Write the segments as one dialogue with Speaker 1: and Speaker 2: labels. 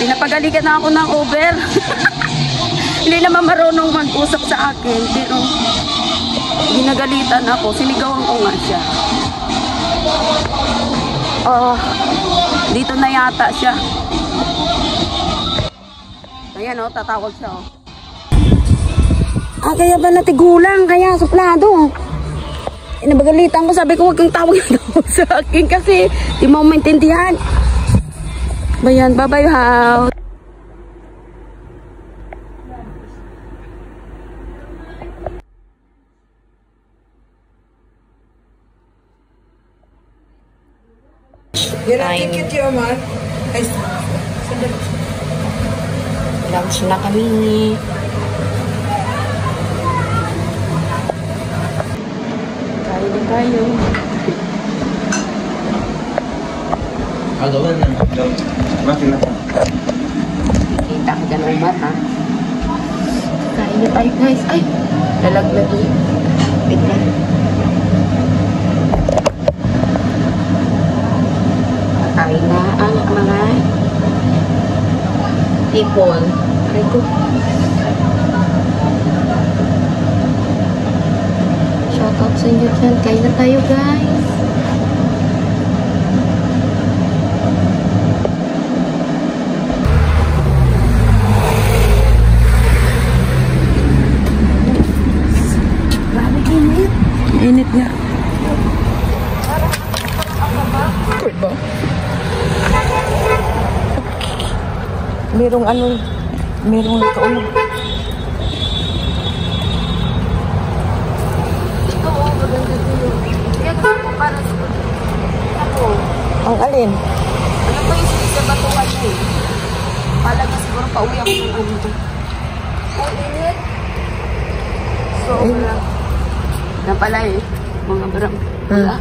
Speaker 1: Pinapagalikan na ako ng Uber. Hindi naman marunong mag-usap sa akin, pero ginagalitan ako. Sinigawan ko nga siya. Dito na yata siya. Ayan o, tatawag siya o. Kaya ba natigulang? Kaya suplado. Nabagalitan ko, sabi ko huwag kang tawag sa akin kasi di mo maintindihan. Bayan, bye-bye house.
Speaker 2: Ticket yun, Omar. Ay,
Speaker 1: lunch na kami. Kain na tayo.
Speaker 3: Agawan na. Bakit na pa?
Speaker 1: Kita ka dyan, Omar, ha? Kain na tayo, guys. Ay, lalaglag yun. Wait lang. Kain na ang mga people. Aray ko. Shoutout sa inyo dyan. Kain na tayo, guys. Grabe, init.
Speaker 2: init nga. Cool ba? Merong ano, merong nakaulog.
Speaker 1: Ito, maganda dito. Kaya gusto ko para sa ako.
Speaker 2: Ang alin?
Speaker 1: Ano ba yung sa batuan mo eh? Pala na siguro pauwi ako ng ano ito. Ang init. Sobra. Na pala eh. Mga barang. Wala.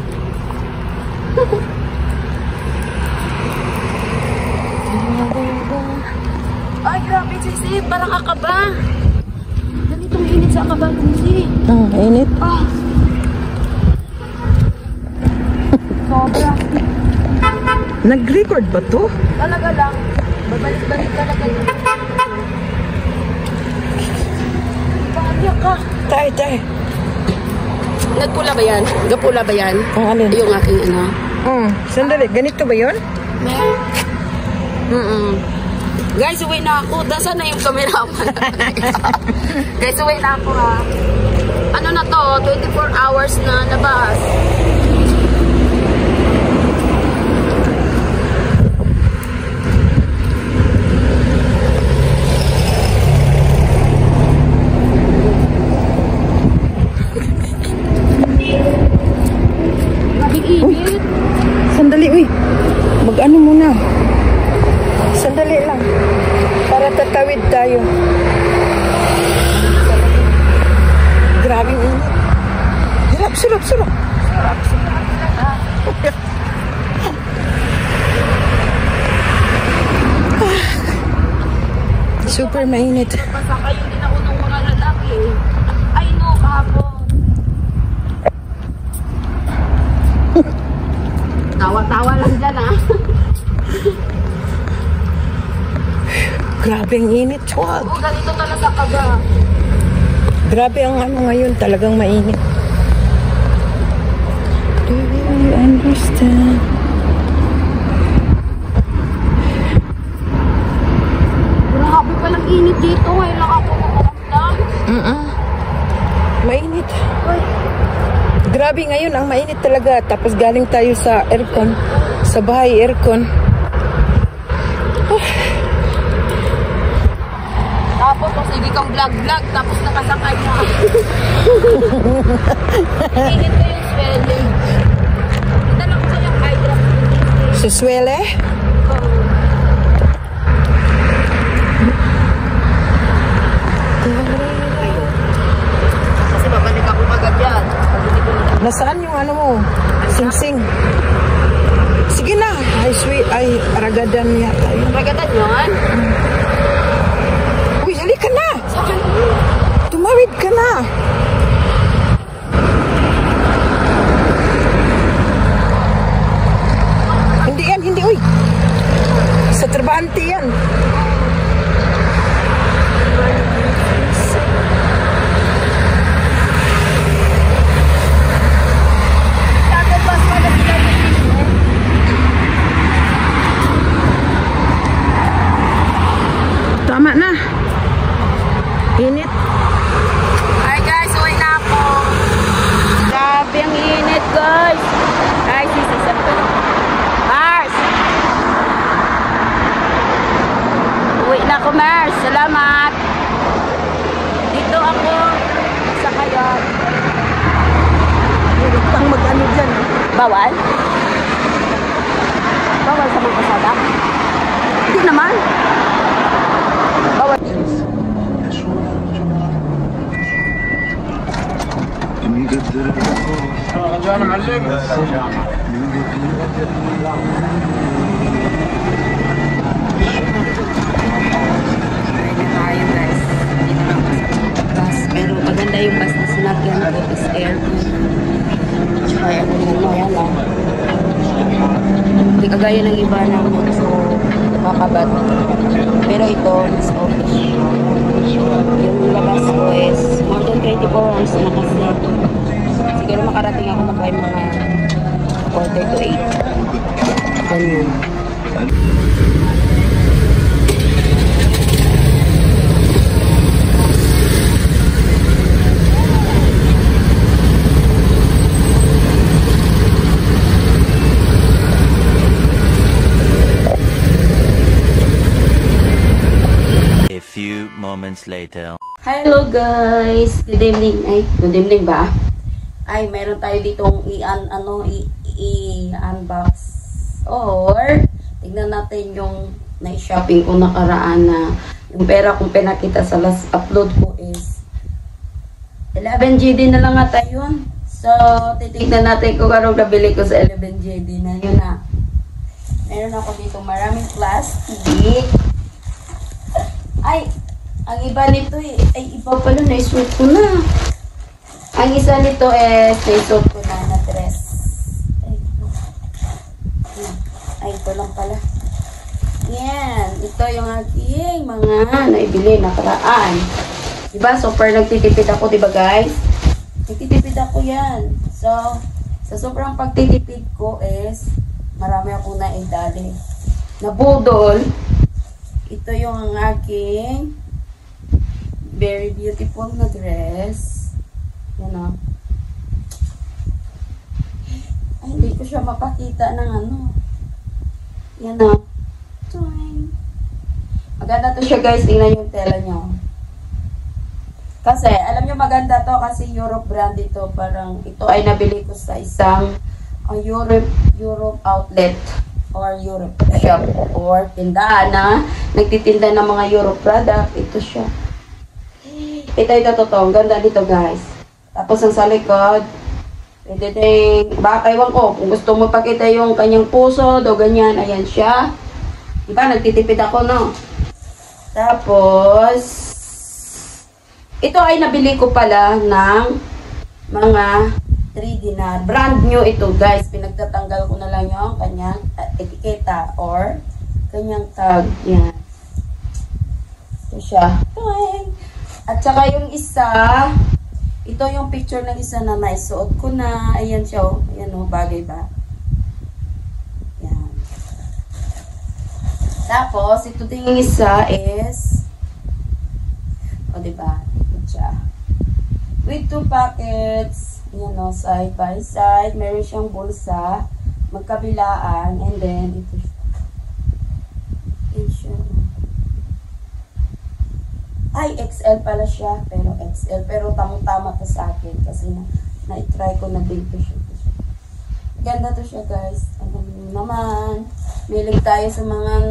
Speaker 1: Ay, grabe, Sisi. Parang akaba. Ganitong init sa akaba, Sisi.
Speaker 2: Init.
Speaker 1: Ah. Sobra.
Speaker 2: Nag-record ba to?
Speaker 1: Talaga lang. Babalik-balik talaga yun. Paano ka?
Speaker 2: Tay.
Speaker 1: Nagpula ba yan? Gapula ba yan?
Speaker 2: Ang alin?
Speaker 1: Yung aking ano?
Speaker 2: Sandali. Ganito ba yun?
Speaker 1: Guys, uwi na ako. Nasaan na yung cameraman? Guys, uwi na ako ha. Ano na to? 24 hours na labas. Init.
Speaker 2: Sandali, uy. Mag-ano muna. Sandali lang. Para tatawid tayo. Grabe init. Hirap, sulap. Super mainit.
Speaker 1: Basta kayo din ako ng mga lalaki. Ay no, kahapon. Tawa-tawa lang dyan, ha?
Speaker 2: Grabe ang init, wag.
Speaker 1: Oo, ganito talaga kaga.
Speaker 2: Grabe ang ano ngayon, talagang mainit. Do you understand?
Speaker 1: Grabe palang init dito. Ngayon lang ako nakaramdam.
Speaker 2: Mainit. Grabe ngayon, ang mainit talaga. Tapos galing tayo sa aircon. Sa bahay, aircon.
Speaker 1: Tapos, sige kang vlog-vlog. Tapos nakasakay na. Init ko yung swelling. Dala ko kayong hydra.
Speaker 2: Suswele?
Speaker 1: Kasi babalik ako agad yan.
Speaker 2: Nasaan yung ano mo? Sing-sing. Sige na. Ay, aragadan yata yun.
Speaker 1: Ragadan yun?
Speaker 2: Uy, halika na.
Speaker 1: Saan?
Speaker 2: Tumawid ka na. Hindi yan, hindi. Uy. Sa Init.
Speaker 1: Hi guys, uwi na ako. Grabe ang init guys. Ay, sisisan ko. Mars! Uwi na ako, Mars. Salamat. Dito ako sa kayan.
Speaker 2: Init pang mag-ano dyan.
Speaker 1: Bawal? Bawal sa mga kasada? Hindi naman. Bawal.
Speaker 3: رجعنا معلم
Speaker 1: Tayo guys. Dito lang ako sa bus. Pero maganda yung bus na sinakyan ko is aircon. Tsaka aircon yung yan lang. Hindi kagaya ng iba na so makabat. Pero ito is okay. Yung labas ko is more than 24 hours na kasi. Siguro makarating ako na by mga 4:30 to 8. Ganyan.
Speaker 4: A few moments later.
Speaker 1: Hello guys! Good evening. Ay, good evening ba? Ay, meron tayo ditong i-unbox or tignan natin yung na-shopping ko nakaraan na yung pera kong pinakita sa last upload ko is 11 GD na lang ata yun. So, titignan natin kung anong nabili ko sa 11 GD na yun na. Meron ako dito maraming plastic. Ay, ang iba nito ay iba pala, naisuot ko na. Ang isa nito naisuot ko na dress. Ay, ito lang pala. Yan, ito yung aking mga naibili nakaraan. Diba, super nagtitipid ako, diba guys? Nagtitipid ako yan. So, sa sobrang pagtitipid ko is, marami akong naidali. Nabudol. Ito yung aking very beautiful na dress. Yan o. Ay, hindi ko siya mapakita ng ano. Yan o. Maganda to siya guys. Tingnan yung tela nyo. Kasi, alam nyo maganda to kasi Europe brand ito. Parang ito ay nabili ko sa isang Europe outlet. Or Europe shop or tindahan na nagtitinda ng mga Europe product. Ito siya. Ito totoo. Ang ganda dito guys. Tapos ang sa likod, pwede din, baka iwan ko, kung gusto mo pakita yung kanyang puso o ganyan, ayan siya. Diba, nagtitipid ako, no? Tapos, ito ay nabili ko pala ng mga 3 dinar. Brand new ito guys. Pinagtatanggal ko na lang yung kanyang etiketa or kanyang tag. Yan. Ito siya. At saka yung isa, ito yung picture ng isa na naisuot ko na. Ayan siya. Ayan o, bagay ba? Yan. Tapos, ito din yung isa is, o diba? Ito siya. With 2 pockets. Yan o, side by side. Meron siyang bulsa. Magkabilaan. And then, ito siya. Yan siya. Ay, XL pala siya. Pero XL. Pero tamang-tama to sa akin. Kasi na-try ko na din to siya. Ganda to siya, guys. Ano naman. Milig tayo sa mga,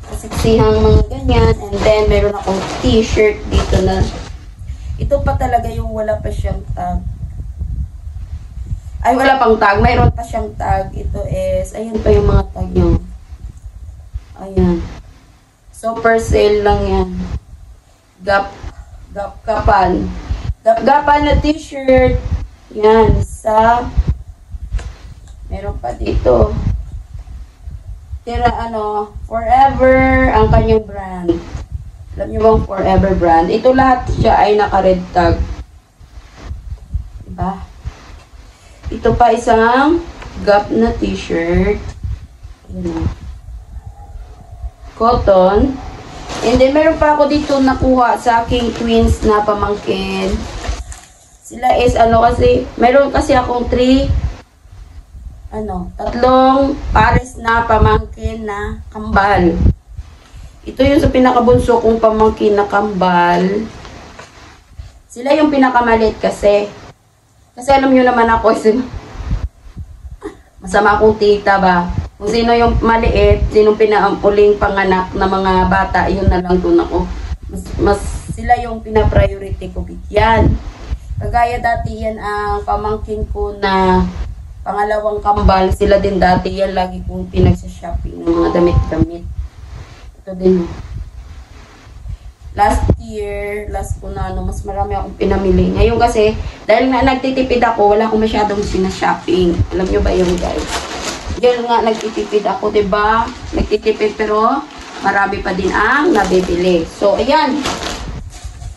Speaker 1: kasiksihang mga ganyan. And then, meron akong t-shirt dito na. Ito pa talaga yung wala pa siyang tag. Ay, wala pang tag. Mayroon pa siyang tag. Ito is, ayan pa yung mga tag nyo. Ayan. Super sale lang yan. Gap-gapan. Gap-gapan na t-shirt. Yan. Sa, meron pa dito. Tira, Forever ang kanyang brand. Alam nyo bang Forever brand? Ito lahat siya ay naka-red tag. Diba? Ito pa isang Gap na t-shirt. Cotton. And then, meron pa ako dito nakuha sa aking twins na pamangkin. Sila is, kasi, meron kasi akong tatlong pares na pamangkin na kambal. Ito yung sa pinakabunso kong pamangkin na kambal. Sila yung pinakamalit kasi. Kasi alam nyo naman ako, masama akong tita ba? Kung sino yung maliit, sinong pinauling panganak na mga bata, yun na lang dun ako. Sila yung pinapriority ko bigyan. Kagaya dati yan ang pamangkin ko na pangalawang kambal, sila din dati yan lagi kong pinagsa-shopping ng mga damit-damit. Ito din. Last ko na, mas marami akong pinamili. Ngayon kasi, dahil nga nagtitipid ako, wala akong masyadong sinashopping. Alam nyo ba yun, guys? Dahil nga nagtitipid ako, diba? Nagtitipid pero marami pa din ang nabibili. So, ayan.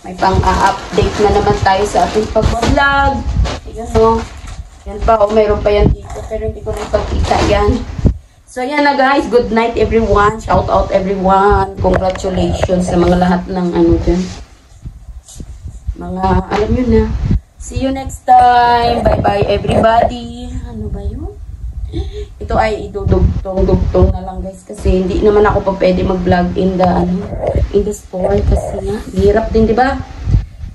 Speaker 1: May pang-update na naman tayo sa ating pag-vlog. Ayan, no? Yan pa, mayroon pa yan dito. Pero hindi ko na ipagkita yan. So, yan na guys. Good night everyone. Shout out everyone. Congratulations sa mga lahat ng dyan. Mga, alam nyo na. See you next time. Bye-bye everybody. Ano ba yun? Ito ay idudugtong na lang guys. Kasi hindi naman ako pa pwede mag-vlog in the store. Kasi nga, mahirap din, di ba?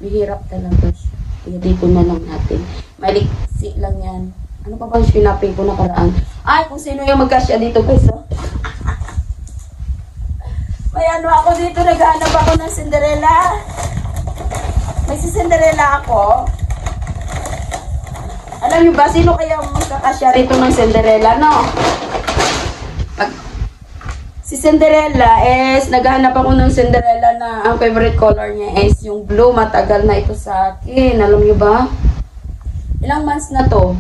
Speaker 1: Mahirap talaga siya. Kaya dito na lang natin. Maliksi lang yan. Ano pa bang sinapin ko nakaraan? Ay, kung sino yung magkasya dito guys, oh. May ako dito, naghahanap ako ng Cinderella. May si Cinderella ako. Alam niyo ba, sino kaya magkakasya rito ng Cinderella, no? Si Cinderella is, naghahanap ako ng Cinderella na ang favorite color niya is yung blue. Matagal na ito sa akin. Alam niyo ba? Ilang months na to?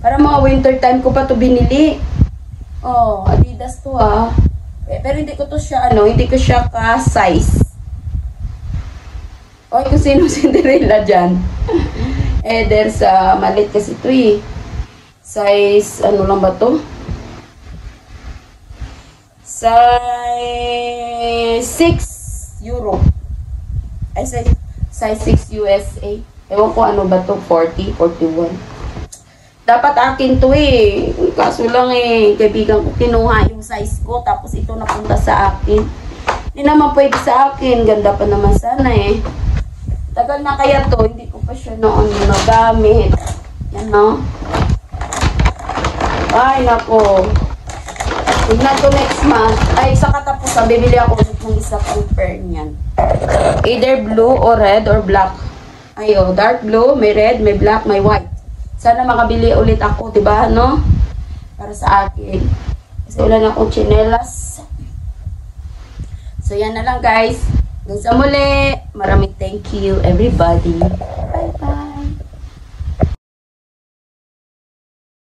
Speaker 1: Para mga winter time ko pa to binili. Oh, Adidas to Pero hindi ko to siya, hindi ko siya ka-size. Oy, kung sino Cinderella dyan. There's malit kasi ito Size, lang ba to? Size 6 euro. Ay, size 6 USA. Ewan ko ano ba to, 40, 41. Dapat akin to Kaso lang kaibigan ko kinuha yung size ko. Tapos ito napunta sa akin. Hindi naman pwede sa akin. Ganda pa naman sana Tagal na kaya to. Hindi ko pa siya noon nagamit. Yan Ay nako. Tignan ko next month. Ay sa katapusan bibili ako ulit ng isa pang pair niyan. Either blue or red or black. Dark blue, may red, may black, may white. Sana makabili ulit ako, diba, no? Para sa akin. Kasi wala na akong tsinelas. So, yan na lang, guys. Hanggang sa muli. Maraming thank you, everybody.